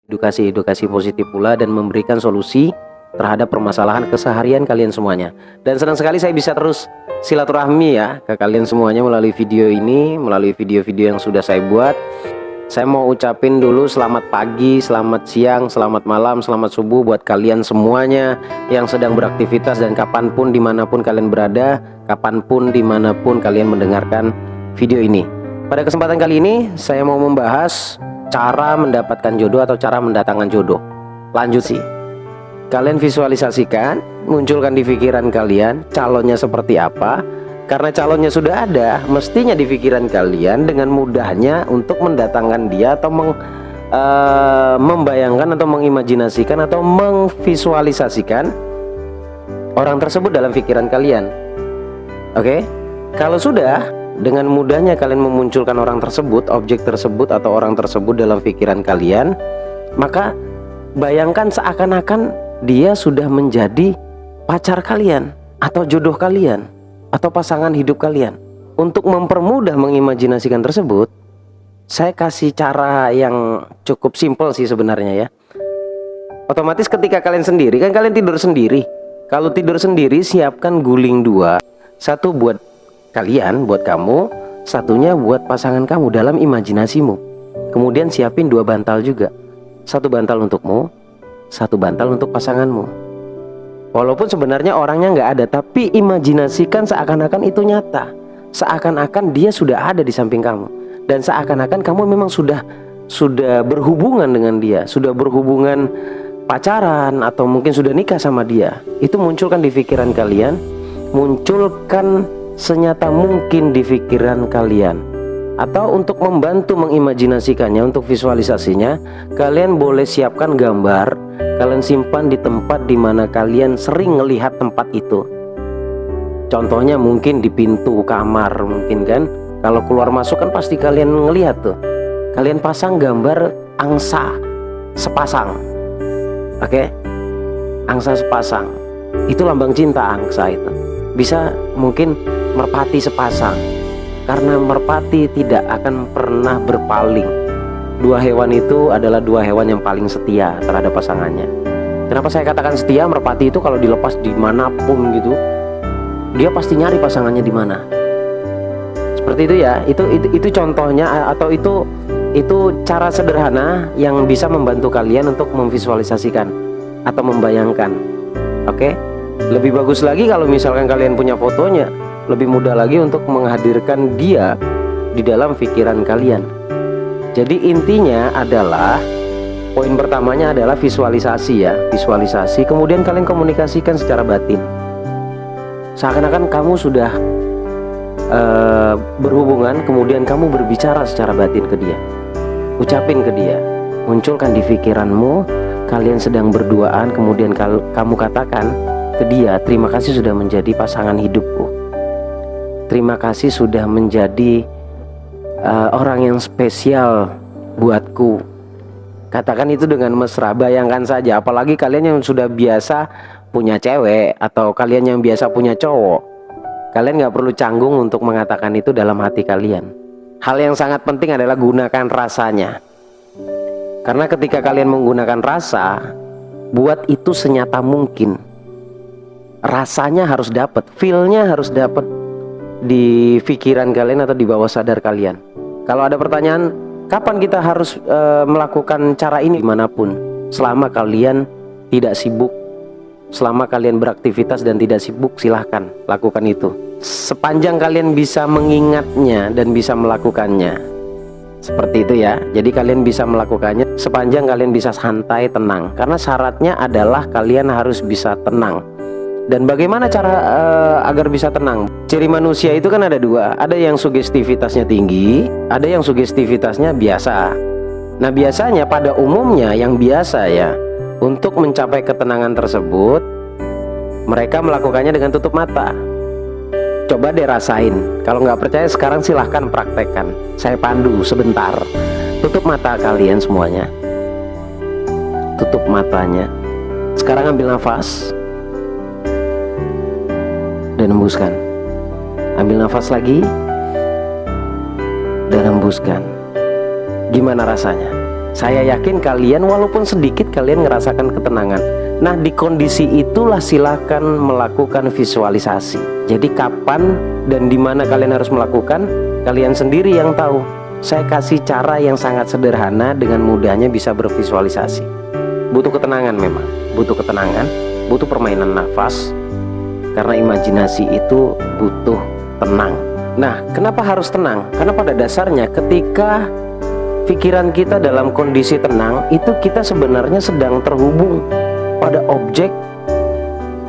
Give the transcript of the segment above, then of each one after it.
edukasi-edukasi positif pula dan memberikan solusi terhadap permasalahan keseharian kalian semuanya. Dan senang sekali saya bisa terus silaturahmi ya ke kalian semuanya melalui video ini, melalui video-video yang sudah saya buat. Saya mau ucapin dulu selamat pagi, selamat siang, selamat malam, selamat subuh buat kalian semuanya yang sedang beraktivitas dan kapanpun dimanapun kalian berada, kapanpun dimanapun kalian mendengarkan video ini. Pada kesempatan kali ini saya mau membahas cara mendapatkan jodoh atau cara mendatangkan jodoh. Lanjut sih, kalian visualisasikan, munculkan di pikiran kalian calonnya seperti apa. Karena calonnya sudah ada, mestinya di pikiran kalian dengan mudahnya untuk mendatangkan dia atau membayangkan atau mengimajinasikan atau memvisualisasikan orang tersebut dalam pikiran kalian. Oke? Kalau sudah, dengan mudahnya kalian memunculkan orang tersebut, objek tersebut atau orang tersebut dalam pikiran kalian, maka bayangkan seakan-akan dia sudah menjadi pacar kalian atau jodoh kalian atau pasangan hidup kalian. Untuk mempermudah mengimajinasikan tersebut, saya kasih cara yang cukup simpel sih sebenarnya ya. Otomatis ketika kalian sendiri, kan kalian tidur sendiri. Kalau tidur sendiri, siapkan guling 2, satu buat kalian, buat kamu, satunya buat pasangan kamu dalam imajinasimu. Kemudian siapin 2 bantal juga, satu bantal untukmu, satu bantal untuk pasanganmu. Walaupun sebenarnya orangnya nggak ada, tapi imajinasikan seakan-akan itu nyata, seakan-akan dia sudah ada di samping kamu, dan seakan-akan kamu memang sudah berhubungan dengan dia, sudah berhubungan pacaran atau mungkin sudah nikah sama dia. Itu munculkan di pikiran kalian, munculkan senyata mungkin di pikiran kalian. Atau untuk membantu mengimajinasikannya, untuk visualisasinya, kalian boleh siapkan gambar, kalian simpan di tempat di mana kalian sering melihat tempat itu. Contohnya mungkin di pintu kamar, mungkin kan. Kalau keluar masuk kan pasti kalian ngelihat tuh. Kalian pasang gambar angsa sepasang. Oke? Angsa sepasang. Itu lambang cinta, angsa itu. Bisa mungkin merpati sepasang, karena merpati tidak akan pernah berpaling. 2 hewan itu adalah 2 hewan yang paling setia terhadap pasangannya. Kenapa saya katakan setia? Merpati itu kalau dilepas dimanapun gitu, dia pasti nyari pasangannya di mana. Seperti itu ya. Itu contohnya, atau itu cara sederhana yang bisa membantu kalian untuk memvisualisasikan atau membayangkan. Oke? Lebih bagus lagi kalau misalkan kalian punya fotonya, lebih mudah lagi untuk menghadirkan dia di dalam pikiran kalian. Jadi intinya adalah, poin pertamanya adalah visualisasi ya, visualisasi. Kemudian kalian komunikasikan secara batin, seakan-akan kamu sudah berhubungan. Kemudian kamu berbicara secara batin ke dia, ucapin ke dia, munculkan di pikiranmu kalian sedang berduaan. Kemudian kamu katakan ke dia, terima kasih sudah menjadi pasangan hidupku, terima kasih sudah menjadi orang yang spesial buatku. Katakan itu dengan mesra. Bayangkan saja, apalagi kalian yang sudah biasa punya cewek atau kalian yang biasa punya cowok, kalian gak perlu canggung untuk mengatakan itu dalam hati kalian. Hal yang sangat penting adalah gunakan rasanya. Karena ketika kalian menggunakan rasa, buat itu senyata mungkin. Rasanya harus dapat, feel-nya harus dapat di pikiran kalian atau di bawah sadar kalian. Kalau ada pertanyaan, kapan kita harus melakukan cara ini? Dimanapun, selama kalian tidak sibuk, selama kalian beraktivitas dan tidak sibuk, silahkan lakukan itu. Sepanjang kalian bisa mengingatnya dan bisa melakukannya, seperti itu ya. Jadi kalian bisa melakukannya sepanjang kalian bisa santai, tenang. Karena syaratnya adalah kalian harus bisa tenang. Dan bagaimana cara agar bisa tenang? Ciri manusia itu kan ada 2. Ada yang sugestivitasnya tinggi, ada yang sugestivitasnya biasa. Nah biasanya pada umumnya yang biasa ya, untuk mencapai ketenangan tersebut, mereka melakukannya dengan tutup mata. Coba deh rasain. Kalau nggak percaya sekarang silahkan praktekkan. Saya pandu sebentar. Tutup mata kalian semuanya. Tutup matanya. Sekarang ambil nafas dan hembuskan. Ambil nafas lagi dan hembuskan. Gimana rasanya? Saya yakin kalian walaupun sedikit kalian ngerasakan ketenangan. Nah, di kondisi itulah silakan melakukan visualisasi. Jadi kapan dan di mana kalian harus melakukan, kalian sendiri yang tahu. Saya kasih cara yang sangat sederhana, dengan mudahnya bisa bervisualisasi. Butuh ketenangan memang, butuh ketenangan, butuh permainan nafas. Karena imajinasi itu butuh tenang. Nah, kenapa harus tenang? Karena pada dasarnya ketika pikiran kita dalam kondisi tenang, itu kita sebenarnya sedang terhubung pada objek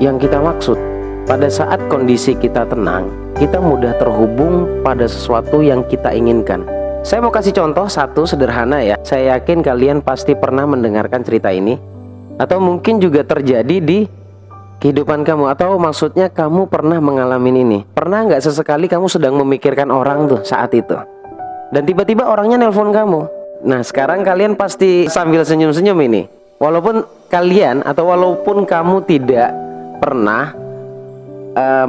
yang kita maksud. Pada saat kondisi kita tenang, kita mudah terhubung pada sesuatu yang kita inginkan. Saya mau kasih contoh satu sederhana ya. Saya yakin kalian pasti pernah mendengarkan cerita ini, atau mungkin juga terjadi di kehidupan kamu, atau maksudnya kamu pernah mengalami ini. Pernah nggak sesekali kamu sedang memikirkan orang tuh saat itu, dan tiba-tiba orangnya nelpon kamu. Nah, sekarang kalian pasti sambil senyum-senyum ini. Walaupun kalian atau walaupun kamu tidak pernah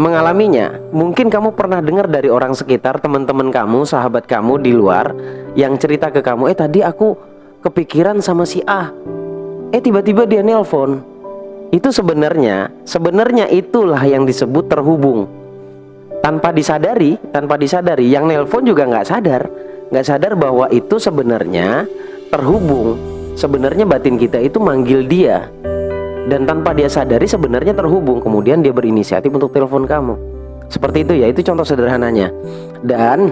mengalaminya, mungkin kamu pernah dengar dari orang sekitar, teman-teman kamu, sahabat kamu di luar yang cerita ke kamu, tadi aku kepikiran sama si A, tiba-tiba dia nelpon. Itu sebenarnya itulah yang disebut terhubung. Tanpa disadari, yang nelpon juga nggak sadar bahwa itu sebenarnya terhubung. Sebenarnya batin kita itu manggil dia, dan tanpa dia sadari sebenarnya terhubung. Kemudian dia berinisiatif untuk telepon kamu. Seperti itu ya, itu contoh sederhananya. Dan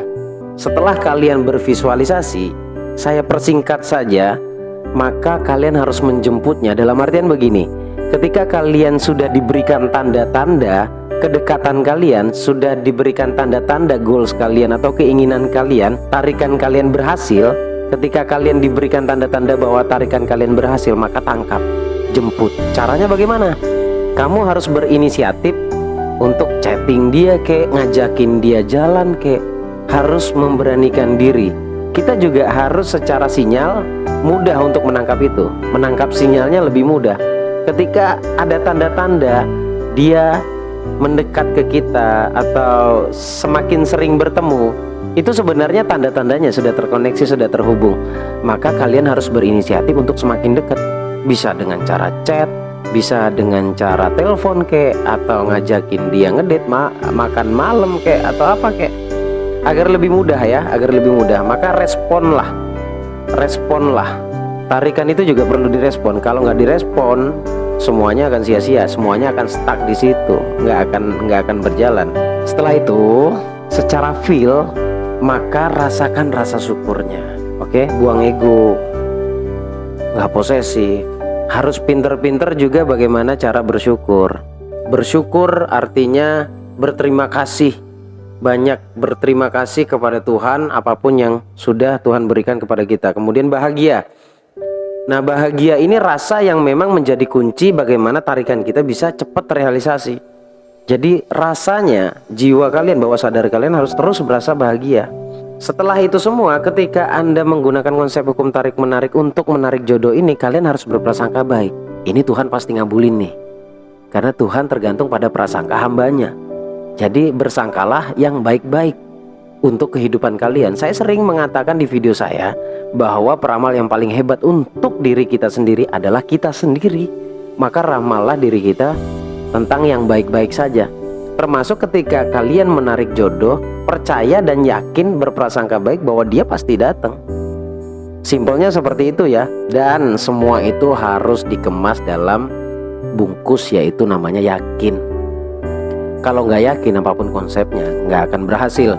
setelah kalian bervisualisasi, saya persingkat saja, maka kalian harus menjemputnya. Dalam artian begini, ketika kalian sudah diberikan tanda-tanda kedekatan kalian, sudah diberikan tanda-tanda goals kalian atau keinginan kalian, tarikan kalian berhasil. Ketika kalian diberikan tanda-tanda bahwa tarikan kalian berhasil, maka tangkap, jemput. Caranya bagaimana? Kamu harus berinisiatif untuk chatting dia kek, ngajakin dia jalan kek, harus memberanikan diri. Kita juga harus secara sinyal mudah untuk menangkap itu. Menangkap sinyalnya lebih mudah. Ketika ada tanda-tanda dia mendekat ke kita atau semakin sering bertemu, itu sebenarnya tanda-tandanya sudah terkoneksi, sudah terhubung. Maka kalian harus berinisiatif untuk semakin dekat. Bisa dengan cara chat, bisa dengan cara telepon kek, atau ngajakin dia ngedate, makan malam kek, atau apa kek, agar lebih mudah ya, agar lebih mudah. Maka responlah. Tarikan itu juga perlu direspon. Kalau nggak direspon, semuanya akan sia-sia, semuanya akan stuck di situ, nggak akan berjalan. Setelah itu, secara feel, maka rasakan rasa syukurnya. Oke, buang ego, nggak posesif. Harus pinter-pinter juga bagaimana cara bersyukur. Bersyukur artinya berterima kasih, banyak berterima kasih kepada Tuhan apapun yang sudah Tuhan berikan kepada kita. Kemudian bahagia. Nah, bahagia ini rasa yang memang menjadi kunci bagaimana tarikan kita bisa cepat terrealisasi. Jadi rasanya, jiwa kalian, bawah sadar kalian harus terus berasa bahagia. Setelah itu semua, ketika Anda menggunakan konsep hukum tarik-menarik untuk menarik jodoh ini, kalian harus berprasangka baik. Ini Tuhan pasti ngabulin nih, karena Tuhan tergantung pada prasangka hambanya. Jadi bersangkalah yang baik-baik untuk kehidupan kalian. Saya sering mengatakan di video saya bahwa peramal yang paling hebat untuk diri kita sendiri adalah kita sendiri. Maka ramallah diri kita tentang yang baik-baik saja. Termasuk ketika kalian menarik jodoh, percaya dan yakin, berprasangka baik bahwa dia pasti datang. Simpelnya seperti itu ya. Dan semua itu harus dikemas dalam bungkus, yaitu namanya yakin. Kalau nggak yakin, apapun konsepnya nggak akan berhasil.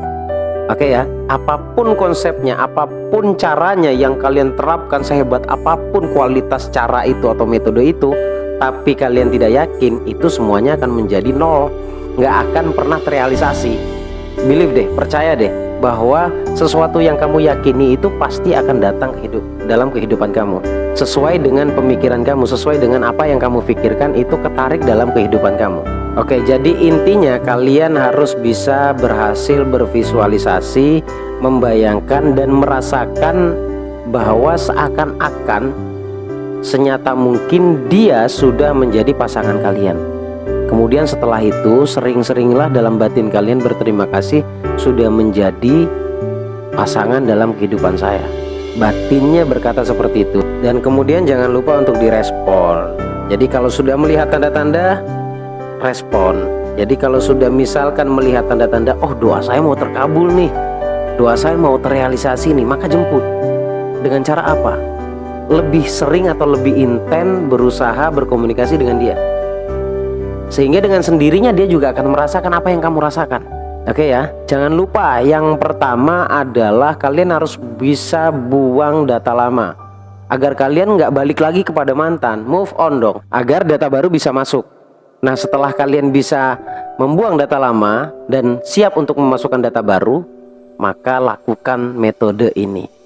Oke ya, apapun konsepnya, apapun caranya yang kalian terapkan, sehebat apapun kualitas cara itu atau metode itu, tapi kalian tidak yakin, itu semuanya akan menjadi nol, nggak akan pernah terrealisasi. Believe deh, percaya deh bahwa sesuatu yang kamu yakini itu pasti akan datang dalam kehidupan kamu. Sesuai dengan pemikiran kamu, sesuai dengan apa yang kamu pikirkan, itu ketarik dalam kehidupan kamu. Oke, jadi intinya kalian harus bisa berhasil bervisualisasi, membayangkan dan merasakan bahwa seakan-akan senyata mungkin dia sudah menjadi pasangan kalian. Kemudian setelah itu sering-seringlah dalam batin kalian berterima kasih sudah menjadi pasangan dalam kehidupan saya. batinnya berkata seperti itu. Dan kemudian jangan lupa untuk direspon. Jadi kalau sudah melihat tanda-tanda, respon. Jadi kalau sudah misalkan melihat tanda-tanda, oh doa saya mau terkabul nih, doa saya mau terrealisasi nih, maka jemput. Dengan cara apa? Lebih sering atau lebih intens berusaha berkomunikasi dengan dia, sehingga dengan sendirinya dia juga akan merasakan apa yang kamu rasakan. Oke ya, jangan lupa yang pertama adalah kalian harus bisa buang data lama, agar kalian nggak balik lagi kepada mantan. Move on dong, agar data baru bisa masuk. Nah setelah kalian bisa membuang data lama dan siap untuk memasukkan data baru, maka lakukan metode ini.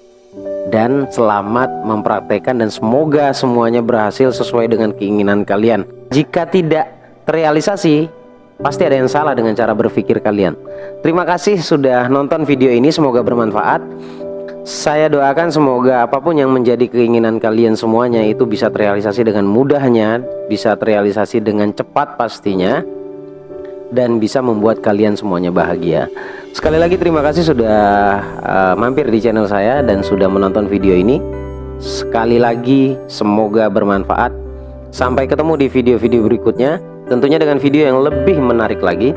Dan selamat mempraktekkan, dan semoga semuanya berhasil sesuai dengan keinginan kalian. Jika tidak terrealisasi, pasti ada yang salah dengan cara berpikir kalian. Terima kasih sudah nonton video ini, semoga bermanfaat. Saya doakan semoga apapun yang menjadi keinginan kalian semuanya itu bisa terrealisasi dengan mudahnya, bisa terrealisasi dengan cepat pastinya, dan bisa membuat kalian semuanya bahagia. Sekali lagi terima kasih sudah mampir di channel saya dan sudah menonton video ini. Sekali lagi semoga bermanfaat. Sampai ketemu di video-video berikutnya, tentunya dengan video yang lebih menarik lagi.